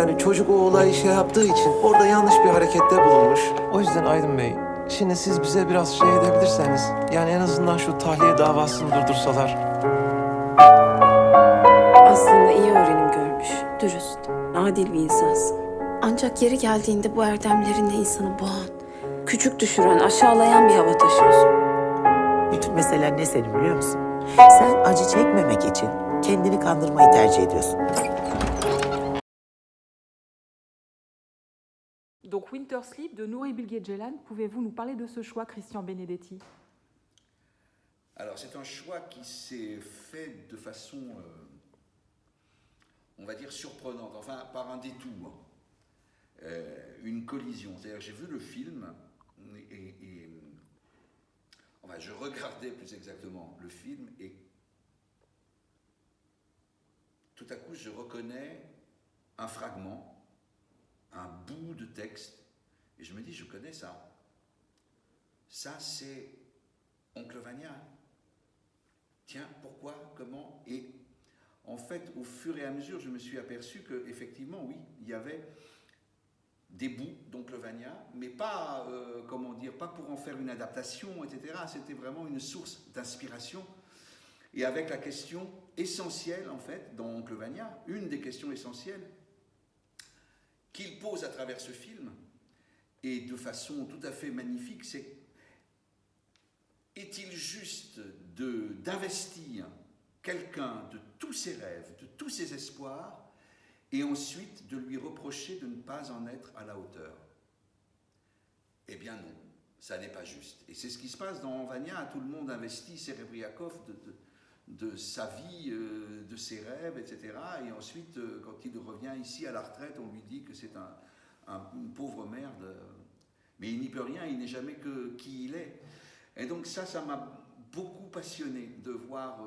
Yani çocuk o olayı şey yaptığı için orada yanlış bir harekette bulunmuş. O yüzden Aydın Bey, şimdi siz bize biraz şey edebilirseniz, yani en azından şu tahliye davasını durdursalar. Aslında iyi öğrenim görmüş, dürüst, adil bir insansın. Ancak yeri geldiğinde bu erdemlerinle insanı boğan, küçük düşüren, aşağılayan bir hava taşıyorsun. Bütün mesele ne senin biliyor musun? Sen acı çekmemek için kendini kandırmayı tercih ediyorsun. Donc Winter Sleep de Nuri Bilge Ceylan, pouvez-vous nous parler de ce choix, Christian Benedetti? Alors c'est un choix qui s'est fait de façon, on va dire, surprenante, enfin par un détour, une collision. C'est-à-dire que j'ai vu le film et enfin je regardais plus exactement le film et tout à coup je reconnais un fragment, un bout de texte et je me dis je connais ça. Ça c'est Oncle Vania. Tiens, pourquoi, comment? Et en fait, au fur et à mesure, je me suis aperçu qu'effectivement, oui, il y avait des bouts d'Oncle Vania, mais pas, comment dire, pas pour en faire une adaptation, etc. C'était vraiment une source d'inspiration. Et avec la question essentielle, en fait, dans Oncle Vania, une des questions essentielles qu'il pose à travers ce film, et de façon tout à fait magnifique, c'est: est-il juste d'investir quelqu'un de tous ses rêves, de tous ses espoirs, et ensuite de lui reprocher de ne pas en être à la hauteur? Eh bien non, ça n'est pas juste. Et c'est ce qui se passe dans Vania. Tout le monde investit Serebriakov de sa vie, de ses rêves, etc. Et ensuite, quand il revient ici à la retraite, on lui dit que c'est une pauvre merde. Mais il n'y peut rien, il n'est jamais que qui il est. Et donc ça m'a beaucoup passionné de voir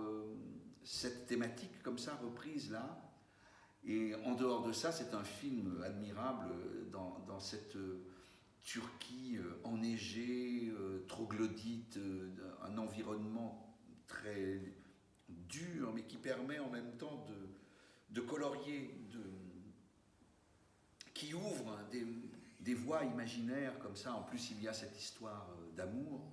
cette thématique comme ça reprise là. Et en dehors de ça, c'est un film admirable dans cette Turquie enneigée, troglodyte, un environnement très dur, mais qui permet en même temps de colorier, qui ouvre des voies imaginaires comme ça. En plus, il y a cette histoire d'amour.